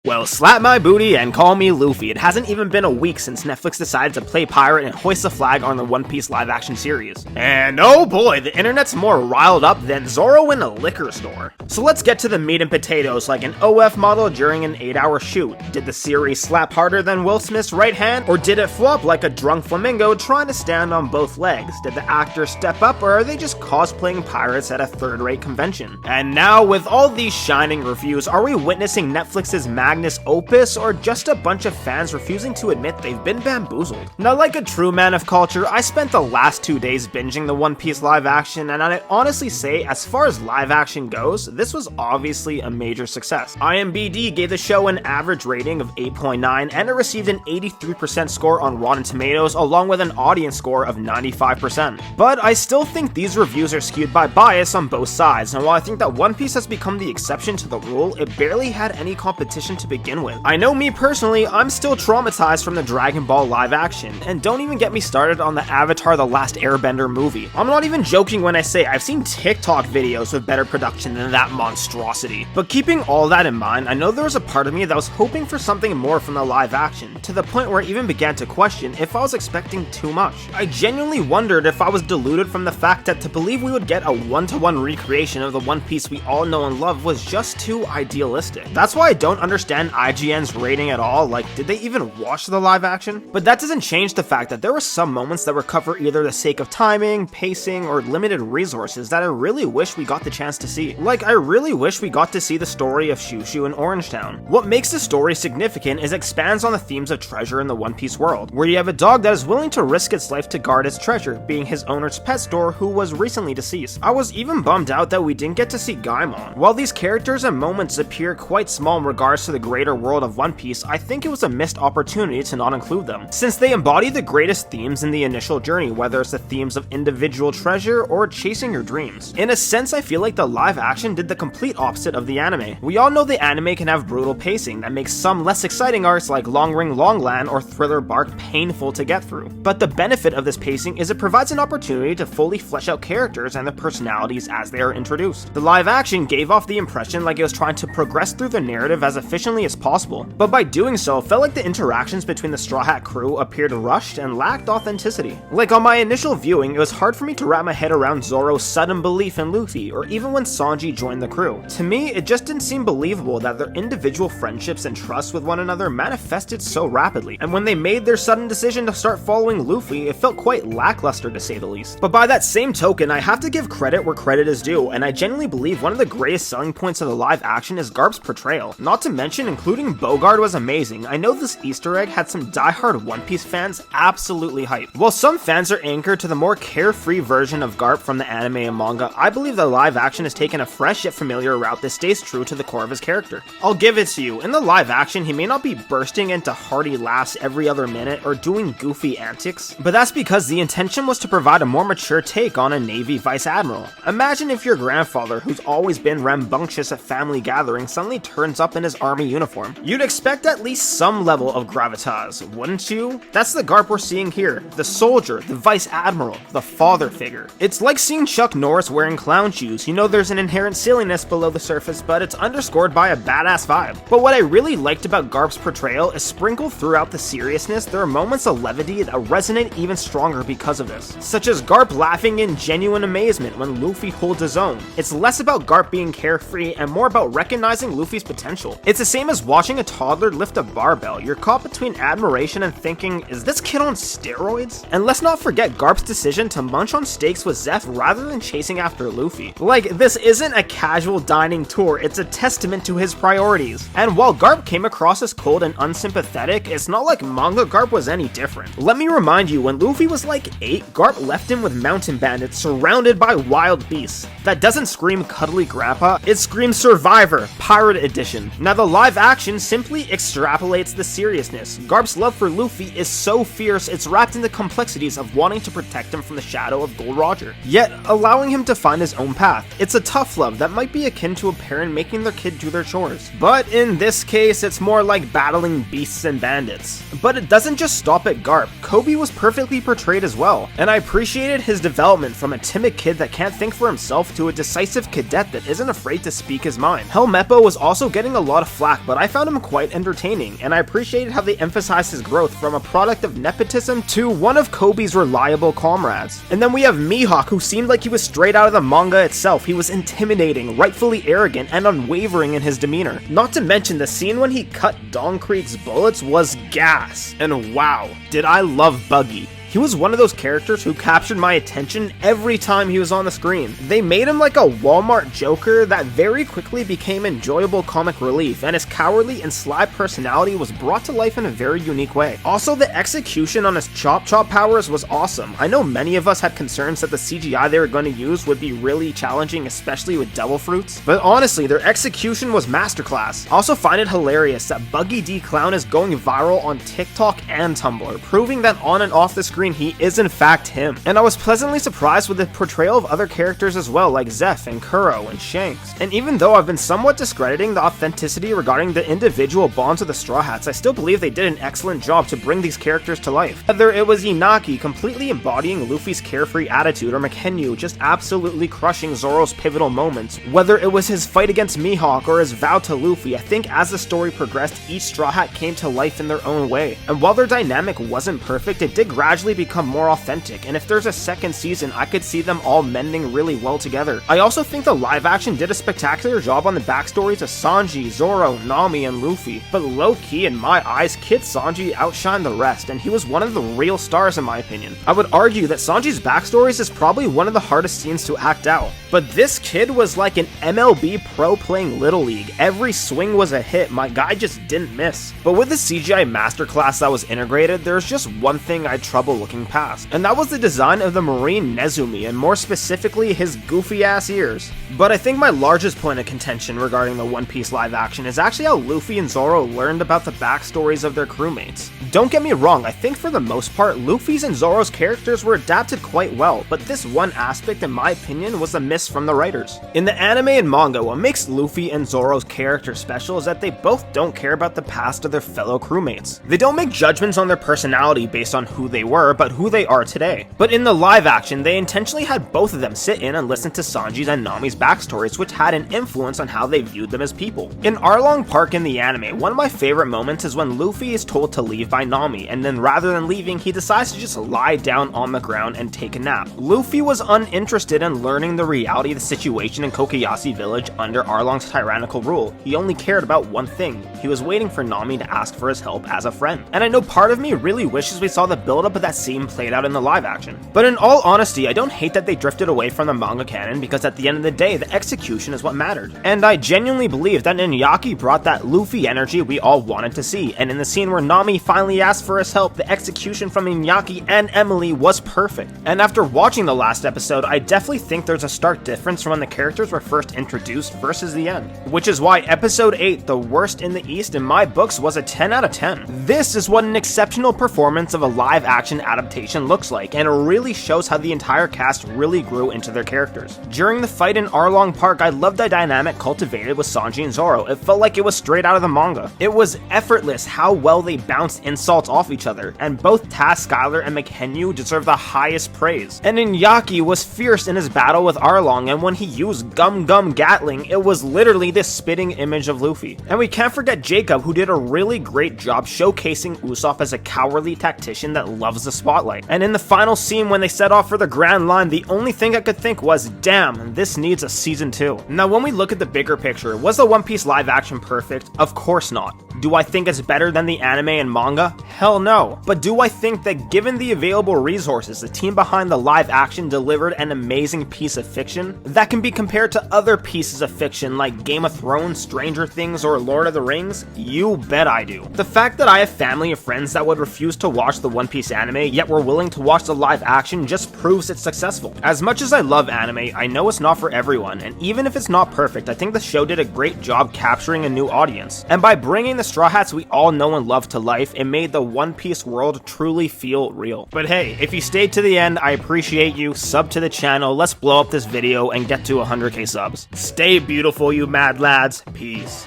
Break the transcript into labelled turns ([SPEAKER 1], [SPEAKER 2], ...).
[SPEAKER 1] Well, slap my booty and call me Luffy. It hasn't even been a week since Netflix decided to play pirate and hoist the flag on the One Piece live-action series. And oh boy, the internet's more riled up than Zoro in a liquor store. So let's get to the meat and potatoes like an OF model during an 8-hour shoot. Did the series slap harder than Will Smith's right hand, or did it flop like a drunk flamingo trying to stand on both legs? Did the actors step up, or are they just cosplaying pirates at a third-rate convention? And now, with all these shining reviews, are we witnessing Netflix's magnus opus, or just a bunch of fans refusing to admit they've been bamboozled? Now, like a true man of culture, I spent the last 2 days binging the One Piece live action, and I'd honestly say, as far as live action goes, this was obviously a major success. IMDb gave the show an average rating of 8.9, and it received an 83% score on Rotten Tomatoes, along with an audience score of 95%. But I still think these reviews are skewed by bias on both sides, and while I think that One Piece has become the exception to the rule, it barely had any competition to begin with. I know me personally, I'm still traumatized from the Dragon Ball live action, and don't even get me started on the Avatar The Last Airbender movie. I'm not even joking when I say I've seen TikTok videos with better production than that monstrosity. But keeping all that in mind, I know there was a part of me that was hoping for something more from the live action, to the point where I even began to question if I was expecting too much. I genuinely wondered if I was deluded from the fact that to believe we would get a one-to-one recreation of the One Piece we all know and love was just too idealistic. That's why I don't understand IGN's rating at all. Like, did they even watch the live action? But that doesn't change the fact that there were some moments that were cut for either the sake of timing, pacing, or limited resources that I really wish we got the chance to see. Like, I really wish we got to see the story of Shushu in Orangetown. What makes the story significant is it expands on the themes of treasure in the One Piece world, where you have a dog that is willing to risk its life to guard its treasure, being his owner's pet store who was recently deceased. I was even bummed out that we didn't get to see Gaimon. While these characters and moments appear quite small in regards to the greater world of One Piece, I think it was a missed opportunity to not include them, since they embody the greatest themes in the initial journey, whether it's the themes of individual treasure or chasing your dreams. In a sense, I feel like the live action did the complete opposite of the anime. We all know the anime can have brutal pacing that makes some less exciting arcs like Long Ring Long Land or Thriller Bark painful to get through. But the benefit of this pacing is it provides an opportunity to fully flesh out characters and their personalities as they are introduced. The live action gave off the impression like it was trying to progress through the narrative as efficiently as possible, but by doing so, it felt like the interactions between the Straw Hat crew appeared rushed and lacked authenticity. Like, on my initial viewing, it was hard for me to wrap my head around Zoro's sudden belief in Luffy, or even when Sanji joined the crew. To me, it just didn't seem believable that their individual friendships and trust with one another manifested so rapidly, and when they made their sudden decision to start following Luffy, it felt quite lackluster to say the least. But by that same token, I have to give credit where credit is due, and I genuinely believe one of the greatest selling points of the live action is Garp's portrayal. Not to mention, including Bogard was amazing. I know this Easter egg had some diehard One Piece fans absolutely hyped. While some fans are anchored to the more carefree version of Garp from the anime and manga, I believe the live action has taken a fresh yet familiar route that stays true to the core of his character. I'll give it to you, in the live action he may not be bursting into hearty laughs every other minute or doing goofy antics, but that's because the intention was to provide a more mature take on a Navy Vice Admiral. Imagine if your grandfather, who's always been rambunctious at family gatherings, suddenly turns up in his army uniform. You'd expect at least some level of gravitas, wouldn't you? That's the Garp we're seeing here. The soldier, the Vice Admiral, the father figure. It's like seeing Chuck Norris wearing clown shoes. You know there's an inherent silliness below the surface, but it's underscored by a badass vibe. But what I really liked about Garp's portrayal is sprinkled throughout the seriousness, there are moments of levity that resonate even stronger because of this, such as Garp laughing in genuine amazement when Luffy holds his own. It's less about Garp being carefree and more about recognizing Luffy's potential. It's the same as watching a toddler lift a barbell. You're caught between admiration and thinking, is this kid on steroids? And let's not forget Garp's decision to munch on steaks with Zeph rather than chasing after Luffy. Like, this isn't a casual dining tour, it's a testament to his priorities. And while Garp came across as cold and unsympathetic, it's not like manga Garp was any different. Let me remind you, when Luffy was like 8, Garp left him with mountain bandits surrounded by wild beasts. That doesn't scream cuddly grandpa, it screams Survivor, Pirate Edition. Now the live action simply extrapolates the seriousness. Garp's love for Luffy is so fierce it's wrapped in the complexities of wanting to protect him from the shadow of Gold Roger, yet allowing him to find his own path. It's a tough love that might be akin to a parent making their kid do their chores. But in this case, it's more like battling beasts and bandits. But it doesn't just stop at Garp. Kobe was perfectly portrayed as well, and I appreciated his development from a timid kid that can't think for himself to a decisive cadet that isn't afraid to speak his mind. Helmeppo was also getting a lot of flack slack, but I found him quite entertaining, and I appreciated how they emphasized his growth from a product of nepotism to one of Kobe's reliable comrades. And then we have Mihawk, who seemed like he was straight out of the manga itself. He was intimidating, rightfully arrogant, and unwavering in his demeanor. Not to mention the scene when he cut Donkreek's bullets was gas. And wow, did I love Buggy. He was one of those characters who captured my attention every time he was on the screen. They made him like a Walmart Joker that very quickly became enjoyable comic relief, and his cowardly and sly personality was brought to life in a very unique way. Also, the execution on his Chop Chop powers was awesome. I know many of us had concerns that the CGI they were going to use would be really challenging, especially with Devil Fruits, but honestly, their execution was masterclass. I also find it hilarious that Buggy D Clown is going viral on TikTok and Tumblr, proving that on and off the screen he is in fact him. And I was pleasantly surprised with the portrayal of other characters as well, like Zeph and Kuro and Shanks. And even though I've been somewhat discrediting the authenticity regarding the individual bonds of the Straw Hats, I still believe they did an excellent job to bring these characters to life. Whether it was Inaki completely embodying Luffy's carefree attitude, or Mackenyu just absolutely crushing Zoro's pivotal moments, whether it was his fight against Mihawk or his vow to Luffy, I think as the story progressed, each Straw Hat came to life in their own way. And while their dynamic wasn't perfect, it did gradually become more authentic, and if there's a second season, I could see them all mending really well together. I also think the live action did a spectacular job on the backstories of Sanji, Zoro, Nami, and Luffy, but low-key in my eyes, Kid Sanji outshined the rest, and he was one of the real stars in my opinion. I would argue that Sanji's backstories is probably one of the hardest scenes to act out, but this kid was like an MLB pro playing Little League. Every swing was a hit, my guy just didn't miss. But with the CGI masterclass that was integrated, there's just one thing I had trouble looking past, and that was the design of the Marine Nezumi, and more specifically his goofy ass ears. But I think my largest point of contention regarding the One Piece live action is actually how Luffy and Zoro learned about the backstories of their crewmates. Don't get me wrong, I think for the most part, Luffy's and Zoro's characters were adapted quite well, but this one aspect in my opinion was a miss from the writers. In the anime and manga, what makes Luffy and Zoro's character special is that they both don't care about the past of their fellow crewmates. They don't make judgments on their personality based on who they were, but who they are today. But in the live action, they intentionally had both of them sit in and listen to Sanji's and Nami's backstories, which had an influence on how they viewed them as people. In Arlong Park in the anime, one of my favorite moments is when Luffy is told to leave by Nami, and then rather than leaving, he decides to just lie down on the ground and take a nap. Luffy was uninterested in learning the reality of the situation in Kokoyasi village under Arlong's tyrannical rule. He only cared about one thing. He was waiting for Nami to ask for his help as a friend. And I know part of me really wishes we saw the build-up of that scene played out in the live action. But in all honesty, I don't hate that they drifted away from the manga canon, because at the end of the day, the execution is what mattered. And I genuinely believe that Inyaki brought that Luffy energy we all wanted to see, and in the scene where Nami finally asked for his help, the execution from Inyaki and Emily was perfect. And after watching the last episode, I definitely think there's a stark difference from when the characters were first introduced versus the end. Which is why episode 8, The Worst in the East, in my books was a 10 out of 10. This is what an exceptional performance of a live action adaptation looks like, and it really shows how the entire cast really grew into their characters. During the fight in Arlong Park, I loved the dynamic cultivated with Sanji and Zoro. It felt like it was straight out of the manga. It was effortless how well they bounced insults off each other, and both Taz Skylar and Mackenyu deserve the highest praise. And Inyaki was fierce in his battle with Arlong, and when he used Gum Gum Gatling, it was literally this spitting image of Luffy. And we can't forget Jacob, who did a really great job showcasing Usopp as a cowardly tactician that loves the spotlight. And in the final scene when they set off for the Grand Line, the only thing I could think was, damn, this needs a season 2. Now when we look at the bigger picture, was the One Piece live action perfect? Of course not. Do I think it's better than the anime and manga? Hell no. But do I think that given the available resources, the team behind the live action delivered an amazing piece of fiction that can be compared to other pieces of fiction like Game of Thrones, Stranger Things, or Lord of the Rings? You bet I do. The fact that I have family and friends that would refuse to watch the One Piece anime yet were willing to watch the live action just proves it's successful. As much as I love anime, I know it's not for everyone, and even if it's not perfect, I think the show did a great job capturing a new audience. And by bringing the Straw Hats we all know and love to life, it made the One Piece world truly feel real. But hey, if you stayed to the end, I appreciate you. Sub to the channel, let's blow up this video and get to 100k subs. Stay beautiful, you mad lads. Peace.